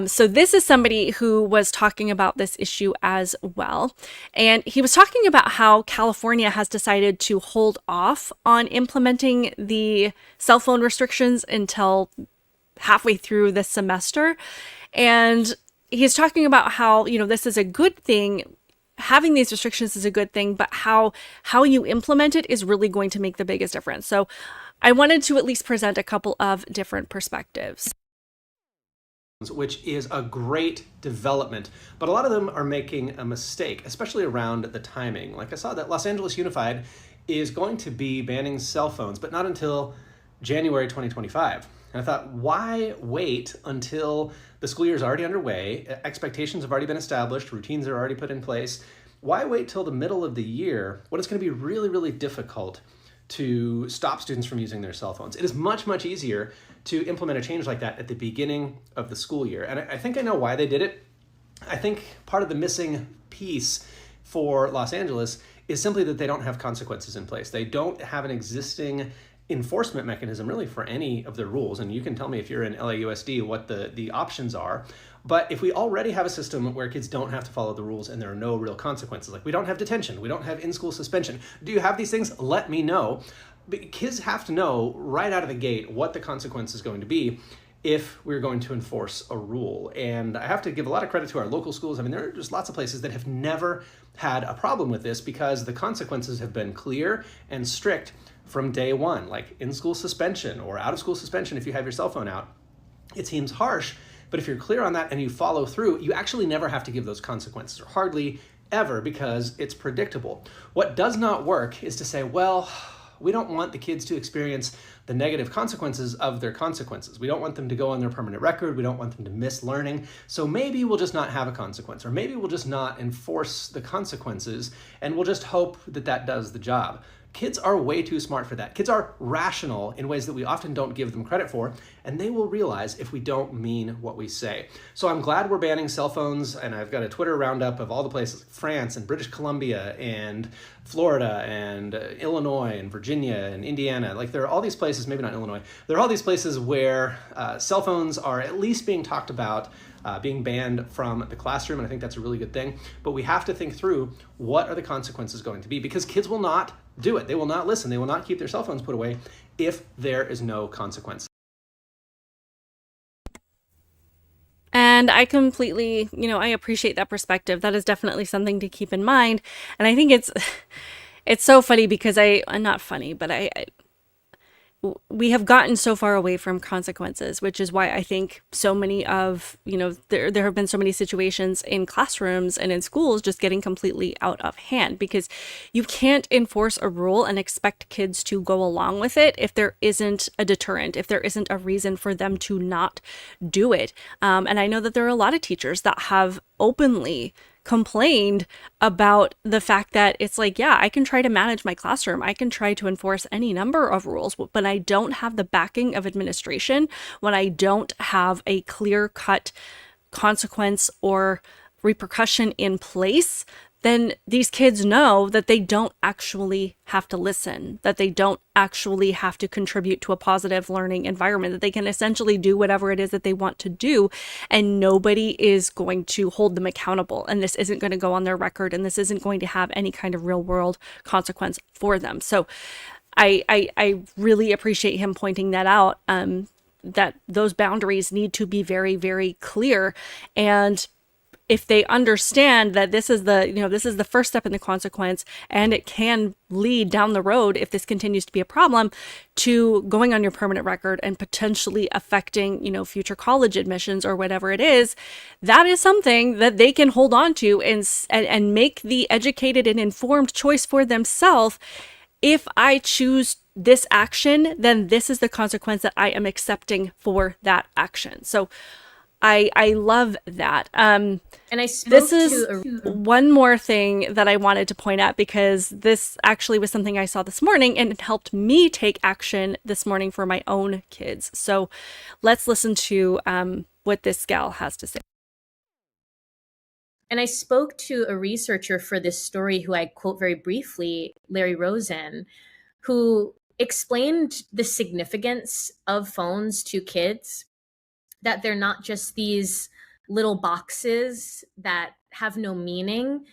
So this is somebody who was talking about this issue as well. And he was talking about how California has decided to hold off on implementing the cell phone restrictions until halfway through the semester. And he's talking about how, this is a good thing. Having these restrictions is a good thing, but how you implement it is really going to make the biggest difference. So I wanted to at least present a couple of different perspectives. Which is a great development, but a lot of them are making a mistake, especially around the timing. Like I saw that Los Angeles Unified is going to be banning cell phones, but not until January 2025. And I thought, why wait until the school year is already underway, expectations have already been established, routines are already put in place. Why wait till the middle of the year when it's going to be really, really difficult to stop students from using their cell phones? It is much, much easier to implement a change like that at the beginning of the school year. And I think I know why they did it. I think part of the missing piece for Los Angeles is simply that they don't have consequences in place. They don't have an existing enforcement mechanism really for any of their rules. And you can tell me if you're in LAUSD what the options are. But if we already have a system where kids don't have to follow the rules and there are no real consequences, like we don't have detention, we don't have in-school suspension. Do you have these things? Let me know. But kids have to know right out of the gate what the consequence is going to be if we're going to enforce a rule. And I have to give a lot of credit to our local schools. I mean, there are just lots of places that have never had a problem with this because the consequences have been clear and strict from day one, like in-school suspension or out-of-school suspension if you have your cell phone out. It seems harsh, but if you're clear on that and you follow through, you actually never have to give those consequences, or hardly ever, because it's predictable. What does not work is to say, well, we don't want the kids to experience the negative consequences of their consequences. We don't want them to go on their permanent record. We don't want them to miss learning. So maybe we'll just not have a consequence, or maybe we'll just not enforce the consequences, and we'll just hope that that does the job. Kids are way too smart for that. Kids are rational in ways that we often don't give them credit for, and they will realize if we don't mean what we say. So I'm glad we're banning cell phones, and I've got a Twitter roundup of all the places, like France and British Columbia and Florida and Illinois and Virginia and Indiana. Like there are all these places, maybe not Illinois, there are all these places where cell phones are at least being talked about, being banned from the classroom, and I think that's a really good thing. But we have to think through what are the consequences going to be, because kids will not do it. They will not listen. They will not keep their cell phones put away if there is no consequence. And I completely, I appreciate that perspective. That is definitely something to keep in mind. And I think it's so funny because not funny, but we have gotten so far away from consequences, which is why I think so many of, there have been so many situations in classrooms and in schools just getting completely out of hand, because you can't enforce a rule and expect kids to go along with it if there isn't a deterrent, if there isn't a reason for them to not do it. And I know that there are a lot of teachers that have openly complained about the fact that it's like, yeah, I can try to manage my classroom, I can try to enforce any number of rules, but I don't have the backing of administration, when I don't have a clear-cut consequence or repercussion in place, then these kids know that they don't actually have to listen, that they don't actually have to contribute to a positive learning environment, that they can essentially do whatever it is that they want to do, and nobody is going to hold them accountable. And this isn't going to go on their record, and this isn't going to have any kind of real world consequence for them. So I really appreciate him pointing that out, that those boundaries need to be very, very clear. And if they understand that this is the first step in the consequence, and it can lead down the road, if this continues to be a problem, to going on your permanent record and potentially affecting, future college admissions or whatever it is, that is something that they can hold on to and make the educated and informed choice for themselves. If I choose this action, then this is the consequence that I am accepting for that action. So I love that. And I spoke This is to one more thing that I wanted to point out, because this actually was something I saw this morning and it helped me take action this morning for my own kids. So let's listen to what this gal has to say. And I spoke to a researcher for this story who I quote very briefly, Larry Rosen, who explained the significance of phones to kids, that they're not just these little boxes that have no meaning.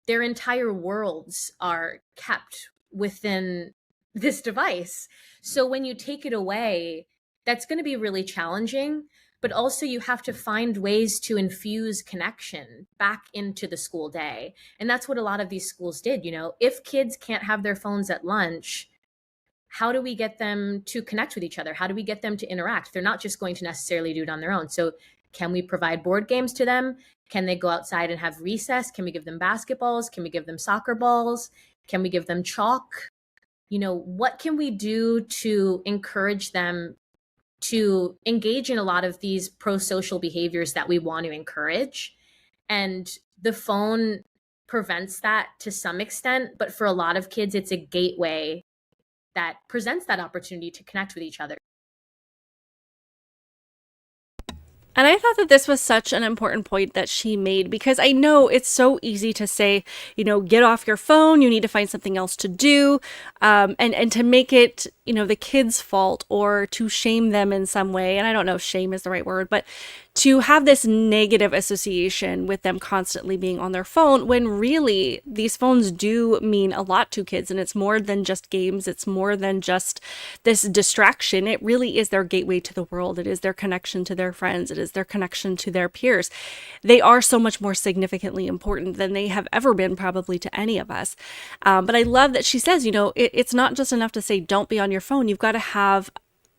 Their entire worlds are kept within this device. So when you take it away, that's going to be really challenging, but also you have to find ways to infuse connection back into the school day. And that's what a lot of these schools did. If kids can't have their phones at lunch, how do we get them to connect with each other? How do we get them to interact? They're not just going to necessarily do it on their own. So can we provide board games to them? Can they go outside and have recess? Can we give them basketballs? Can we give them soccer balls? Can we give them chalk? What can we do to encourage them to engage in a lot of these pro-social behaviors that we want to encourage? And the phone prevents that to some extent, but for a lot of kids, it's a gateway that presents that opportunity to connect with each other. And I thought that this was such an important point that she made, because I know it's so easy to say, get off your phone, you need to find something else to do, and to make it, the kids' fault, or to shame them in some way. And I don't know if shame is the right word, but to have this negative association with them constantly being on their phone, when really these phones do mean a lot to kids, and it's more than just games. It's more than just this distraction. It really is their gateway to the world. It is their connection to their friends. It is their connection to their peers. They are so much more significantly important than they have ever been, probably, to any of us. But I love that she says, it's not just enough to say, don't be on your phone. You've got to have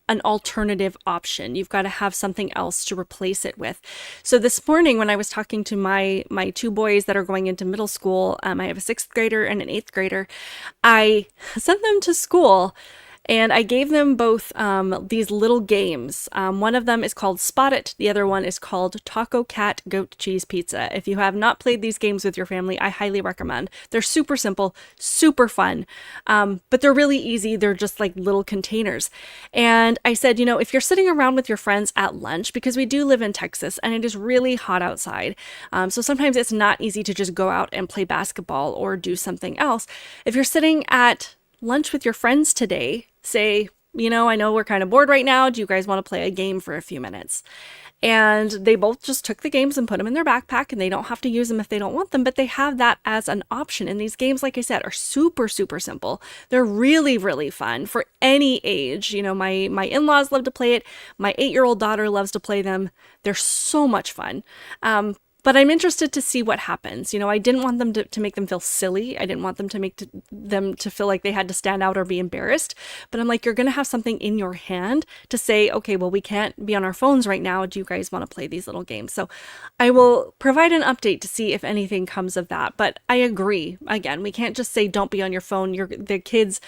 an alternative option. You've got to have something else to replace it with. So this morning, when I was talking to my two boys that are going into middle school, I have a 6th grader and an 8th grader, I sent them to school and I gave them both these little games. One of them is called Spot It. The other one is called Taco Cat Goat Cheese Pizza. If you have not played these games with your family, I highly recommend. They're super simple, super fun, but they're really easy. They're just like little containers. And I said, if you're sitting around with your friends at lunch, because we do live in Texas and it is really hot outside, so sometimes it's not easy to just go out and play basketball or do something else. If you're sitting at lunch with your friends today, say, I know we're kind of bored right now. Do you guys want to play a game for a few minutes? And they both just took the games and put them in their backpack, and they don't have to use them if they don't want them, but they have that as an option. And these games, like I said, are super, super simple. They're really, really fun for any age. My in-laws love to play it. My 8-year-old daughter loves to play them. They're so much fun. But I'm interested to see what happens. I didn't want them to make them feel silly. I didn't want them to make them to feel like they had to stand out or be embarrassed. But I'm like, you're going to have something in your hand to say, okay, well, we can't be on our phones right now. Do you guys want to play these little games? So I will provide an update to see if anything comes of that. But I agree. Again, we can't just say, don't be on your phone. The kids...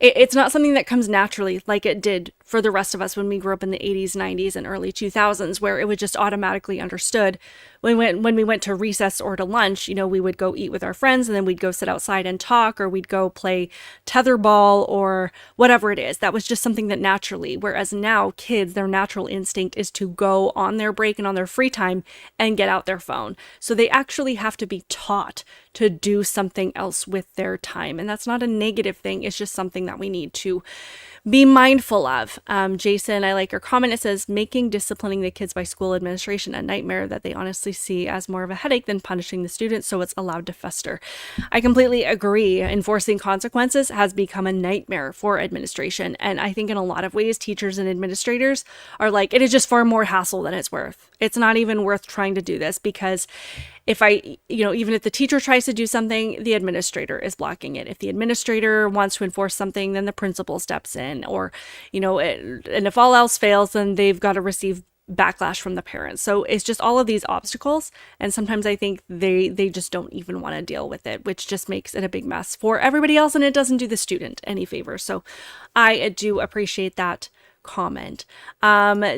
It's not something that comes naturally like it did for the rest of us when we grew up in the 80s, 90s, and early 2000s, where it was just automatically understood. When we went to recess or to lunch, we would go eat with our friends, and then we'd go sit outside and talk, or we'd go play tetherball or whatever it is. That was just something that naturally, whereas now kids, their natural instinct is to go on their break and on their free time and get out their phone. So they actually have to be taught to do something else with their time. And that's not a negative thing. It's just something that we need to be mindful of. Jason, I like your comment. It says, making disciplining the kids by school administration a nightmare that they honestly see as more of a headache than punishing the students, so it's allowed to fester. I completely agree. Enforcing consequences has become a nightmare for administration. And I think in a lot of ways, teachers and administrators are like, it is just far more hassle than it's worth. It's not even worth trying to do this, because even if the teacher tries to do something, the administrator is blocking it. If the administrator wants to enforce something, then the principal steps in, or, and if all else fails, then they've got to receive backlash from the parents. So it's just all of these obstacles. And sometimes I think they just don't even want to deal with it, which just makes it a big mess for everybody else. And it doesn't do the student any favor. So I do appreciate that comment.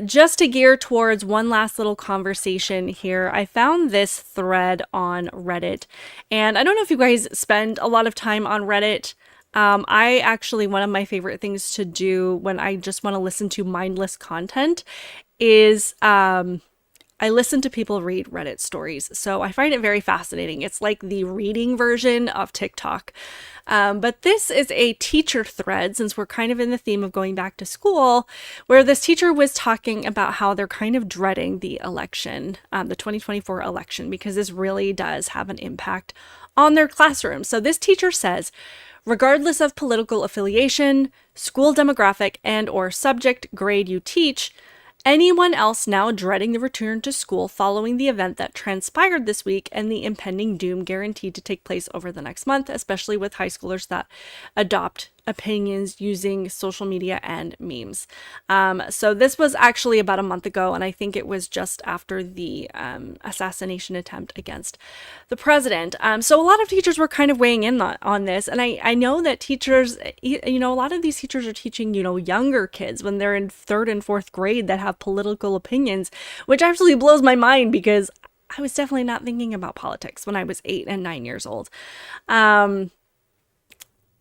Just to gear towards one last little conversation here, I found this thread on Reddit, and I don't know if you guys spend a lot of time on Reddit. I actually, one of my favorite things to do when I just want to listen to mindless content is I listen to people read Reddit stories. So I find it very fascinating. It's like the reading version of TikTok. But this is a teacher thread, since we're kind of in the theme of going back to school, where this teacher was talking about how they're kind of dreading the election, the 2024 election, because this really does have an impact on their classroom. So this teacher says, regardless of political affiliation, school demographic, and/or subject grade you teach, anyone else now dreading the return to school following the event that transpired this week and the impending doom guaranteed to take place over the next month, especially with high schoolers that adopt opinions using social media and memes. So this was actually about a month ago, and I think it was just after the assassination attempt against the president. So a lot of teachers were kind of weighing in on this, and I know that teachers, a lot of these teachers are teaching, younger kids when they're in 3rd and 4th grade that have political opinions, which absolutely blows my mind, because I was definitely not thinking about politics when I was 8 and 9 years old.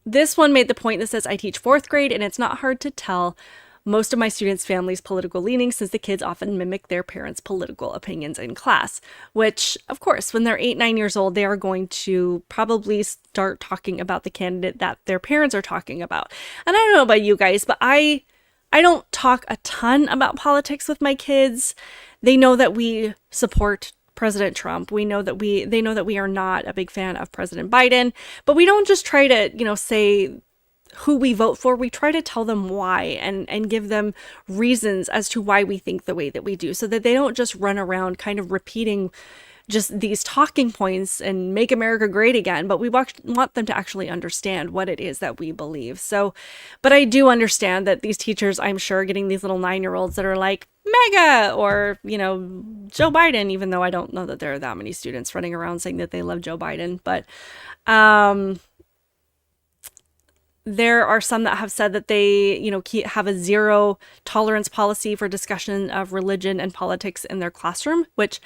This one made the point that says, I teach 4th grade, and it's not hard to tell most of my students' families' political leanings, since the kids often mimic their parents' political opinions in class, which, of course, when they're 8, 9 years old, they are going to probably start talking about the candidate that their parents are talking about. And I don't know about you guys, but I don't talk a ton about politics with my kids. They know that we support President Trump. They know that we are not a big fan of President Biden, but we don't just try to, say who we vote for. We try to tell them why and give them reasons as to why we think the way that we do, so that they don't just run around kind of repeating just these talking points and make America great again, but we want them to actually understand what it is that we believe. So, but I do understand that these teachers, I'm sure, getting these little 9-year-olds that are like, MAGA, or, Joe Biden, even though I don't know that there are that many students running around saying that they love Joe Biden, but there are some that have said that they, have a zero tolerance policy for discussion of religion and politics in their classroom, which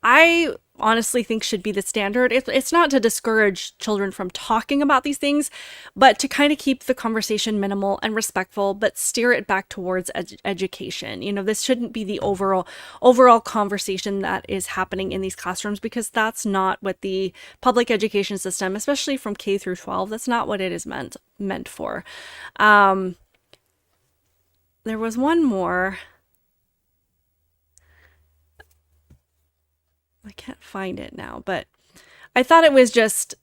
I honestly think should be the standard. It's not to discourage children from talking about these things, but to kind of keep the conversation minimal and respectful, but steer it back towards education. This shouldn't be the overall conversation that is happening in these classrooms, because that's not what the public education system, especially from K through 12, that's not what it is meant for. There was one more. I can't find it now, but I thought it was just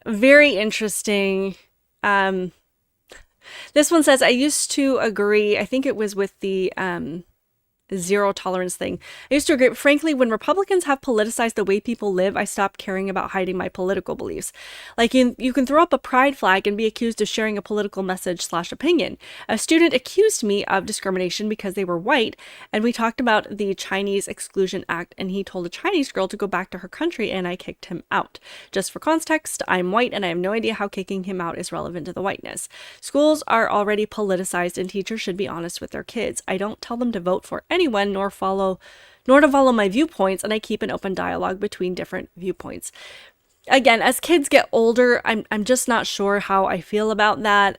very interesting. This one says, I used to agree, I think it was with the zero tolerance thing. I used to agree, frankly, when Republicans have politicized the way people live, I stopped caring about hiding my political beliefs. Like, you can throw up a pride flag and be accused of sharing a political message/opinion. A student accused me of discrimination because they were white, and we talked about the Chinese Exclusion Act, and he told a Chinese girl to go back to her country, and I kicked him out. Just for context, I'm white, and I have no idea how kicking him out is relevant to the whiteness. Schools are already politicized, and teachers should be honest with their kids. I don't tell them to vote for anyone, nor to follow my viewpoints, and I keep an open dialogue between different viewpoints. Again, as kids get older, I'm just not sure how I feel about that.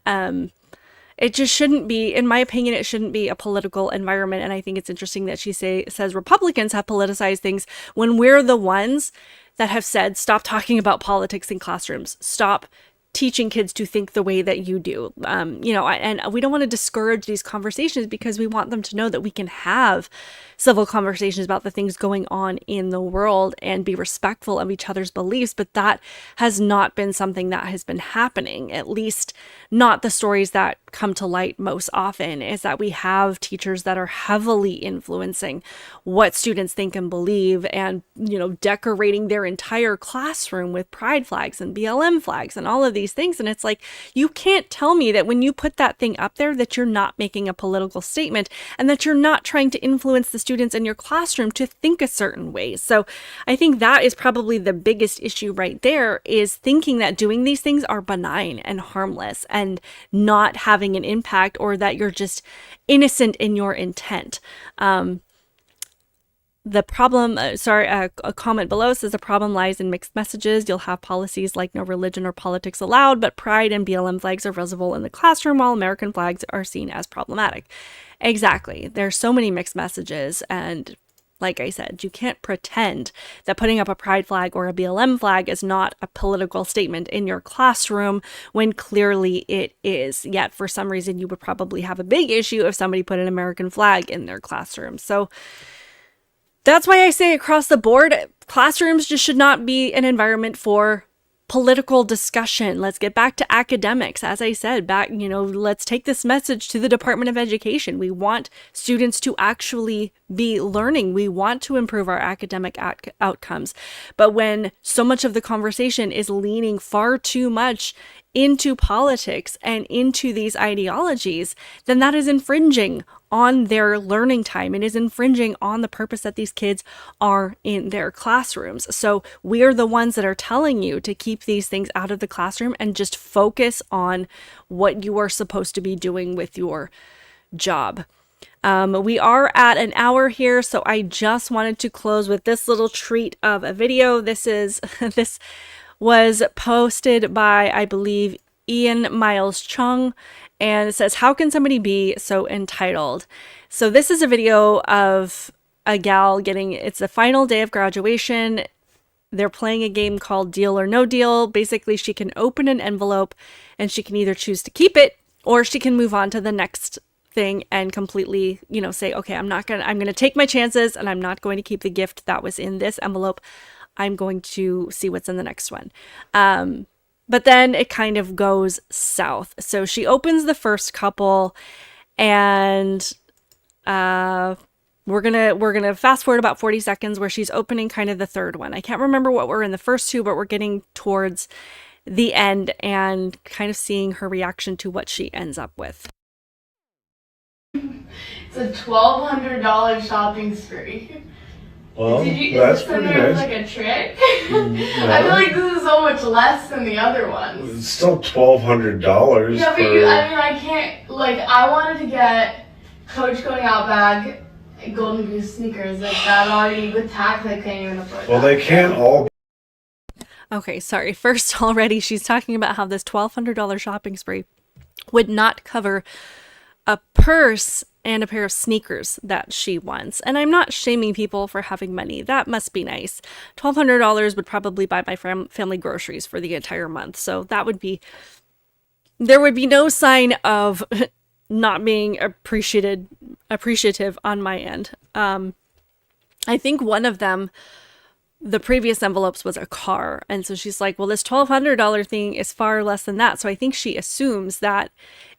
It just shouldn't be, in my opinion, it shouldn't be a political environment. And I think it's interesting that she says Republicans have politicized things when we're the ones that have said, stop talking about politics in classrooms, stop teaching kids to think the way that you do. And we don't want to discourage these conversations because we want them to know that we can have civil conversations about the things going on in the world and be respectful of each other's beliefs. But that has not been something that has been happening, at least not the stories that come to light most often, is that we have teachers that are heavily influencing what students think and believe, and, decorating their entire classroom with pride flags and BLM flags and all of these things. And it's like, you can't tell me that when you put that thing up there that you're not making a political statement and that you're not trying to influence the students in your classroom to think a certain way. So I think that is probably the biggest issue right there, is thinking that doing these things are benign and harmless and not having an impact, or that you're just innocent in your intent. The problem, a comment below says the problem lies in mixed messages. You'll have policies like no religion or politics allowed, but pride and BLM flags are visible in the classroom while American flags are seen as problematic. Exactly. There's so many mixed messages, and like I said, you can't pretend that putting up a pride flag or a BLM flag is not a political statement in your classroom when clearly it is. Yet for some reason you would probably have a big issue if somebody put an American flag in their classroom. So that's why I say across the board, classrooms just should not be an environment for political discussion. Let's get back to academics. As I said, let's take this message to the Department of Education. We want students to actually be learning. We want to improve our academic outcomes. But when so much of the conversation is leaning far too much into politics and into these ideologies, then that is infringing on their learning time. It is infringing on the purpose that these kids are in their classrooms. So we're the ones that are telling you to keep these things out of the classroom and just focus on what you are supposed to be doing with your job. We are at an hour here, so I just wanted to close with this little treat of a video. This was posted by, I believe, Ian Miles Chung, and it says, how can somebody be so entitled? So this is a video of a gal it's the final day of graduation. They're playing a game called Deal or No Deal. Basically, she can open an envelope and she can either choose to keep it or she can move on to the next thing and completely, say, okay, I'm going to take my chances and I'm not going to keep the gift that was in this envelope. I'm going to see what's in the next one. But then it kind of goes south. So she opens the first couple, and we're gonna fast forward about 40 seconds where she's opening kind of the third one. I can't remember what were in the first two, but we're getting towards the end and kind of seeing her reaction to what she ends up with. It's a $1,200 shopping spree. Well, Is that's this pretty there nice. like a trick? No. I feel like this is so much less than the other ones. It's still $1,200 Yeah, but for... I can't, I wanted to get Coach Going Out bag, Golden Goose sneakers, that already with tax, I can't even afford Well, that. they can't all... Okay, sorry. First, already she's talking about how this $1,200 shopping spree would not cover a purse and a pair of sneakers that she wants. And I'm not shaming people for having money. That must be nice. $1,200 would probably buy my family groceries for the entire month. So there would be no sign of not being appreciative on my end. I think one of them, the previous envelopes, was a car. And so she's like, well, this $1,200 thing is far less than that. So I think she assumes that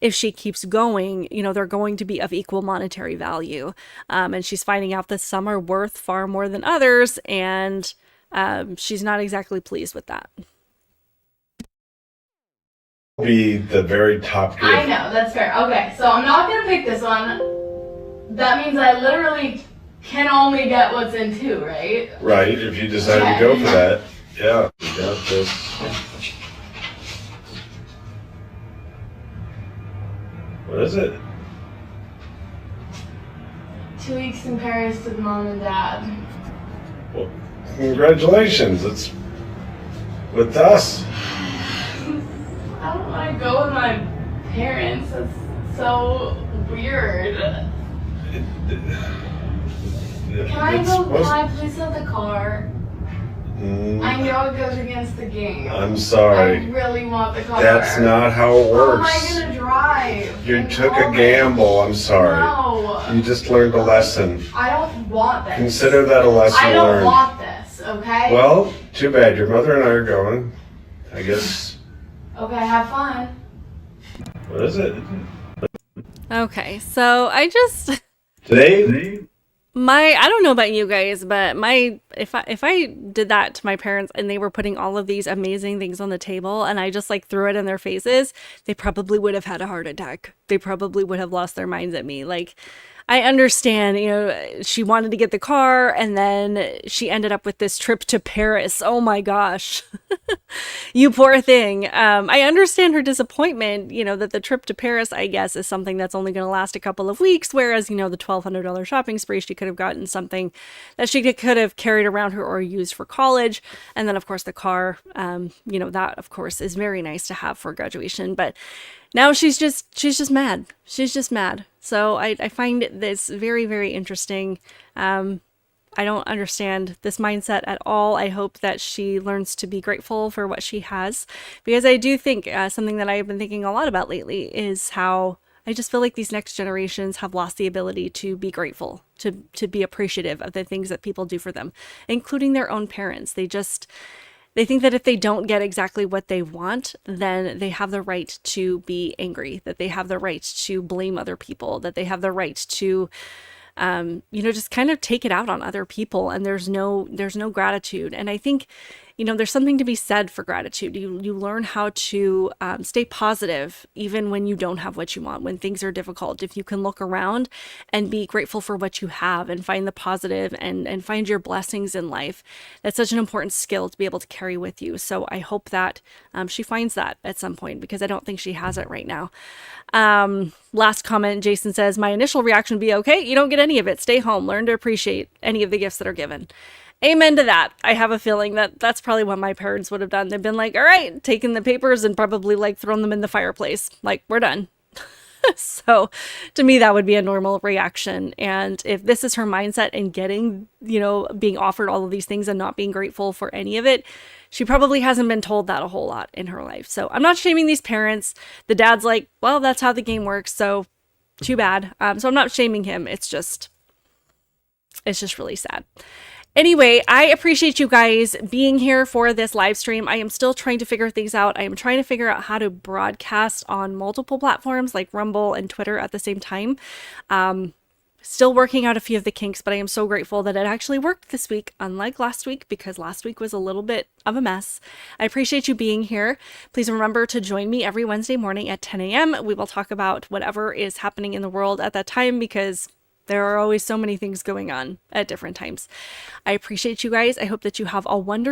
if she keeps going, they're going to be of equal monetary value. And she's finding out that some are worth far more than others. And she's not exactly pleased with that. Be the very top gift. I know, that's fair. Okay, so I'm not going to pick this one. That means I literally can only get what's in two, right? Right, if you decide to go for that. Yeah, you got this. What is it? 2 weeks in Paris with mom and dad. Well, congratulations. It's with us. I don't want to go with my parents. That's so weird. Can I please have the car? I know it goes against the game. I'm sorry. I really want the car. That's not how it How works. am I gonna drive? You in took a public? gamble. I'm sorry. No. You just learned a lesson. I don't want this. Consider that a lesson I don't learned. want this, okay? Well, too bad. Your mother and I are going. I guess. Okay, have fun. What is it? Okay, so I just Today? I don't know about you guys, but if I did that to my parents and they were putting all of these amazing things on the table and I just like threw it in their faces, they probably would have had a heart attack. They probably would have lost their minds at me. Like, I understand, she wanted to get the car and then she ended up with this trip to Paris. Oh my gosh. You poor thing. I understand her disappointment, that the trip to Paris, I guess, is something that's only going to last a couple of weeks, whereas, the $1,200 shopping spree, she could have gotten something that she could have carried around her or used for college. And then, of course, the car, that, of course, is very nice to have for graduation. But now she's just mad. She's just mad. So I find this very, very interesting. I don't understand this mindset at all. I hope that she learns to be grateful for what she has, because I do think something that I've been thinking a lot about lately is how I just feel like these next generations have lost the ability to be grateful, to be appreciative of the things that people do for them, including their own parents. They think that if they don't get exactly what they want, then they have the right to be angry, that they have the right to blame other people, that they have the right to, just kind of take it out on other people. And there's no gratitude. And I think, there's something to be said for gratitude. You learn how to stay positive, even when you don't have what you want, when things are difficult. If you can look around and be grateful for what you have and find the positive and find your blessings in life, that's such an important skill to be able to carry with you. So I hope that she finds that at some point, because I don't think she has it right now. Last comment, Jason says, my initial reaction would be, okay, you don't get any of it. Stay home. Learn to appreciate any of the gifts that are given. Amen to that. I have a feeling that that's probably what my parents would have done. They've been like, all right, taking the papers and probably like thrown them in the fireplace. Like, we're done. So to me, that would be a normal reaction. And if this is her mindset in getting, being offered all of these things and not being grateful for any of it, she probably hasn't been told that a whole lot in her life. So I'm not shaming these parents. The dad's like, well, that's how the game works. So too bad. So I'm not shaming him. It's just really sad. Anyway, I appreciate you guys being here for this live stream. I am still trying to figure things out. I am trying to figure out how to broadcast on multiple platforms like Rumble and Twitter at the same time. Still working out a few of the kinks, but I am so grateful that it actually worked this week, unlike last week, because last week was a little bit of a mess. I appreciate you being here. Please remember to join me every Wednesday morning at 10 a.m. We will talk about whatever is happening in the world at that time, because there are always so many things going on at different times. I appreciate you guys. I hope that you have a wonderful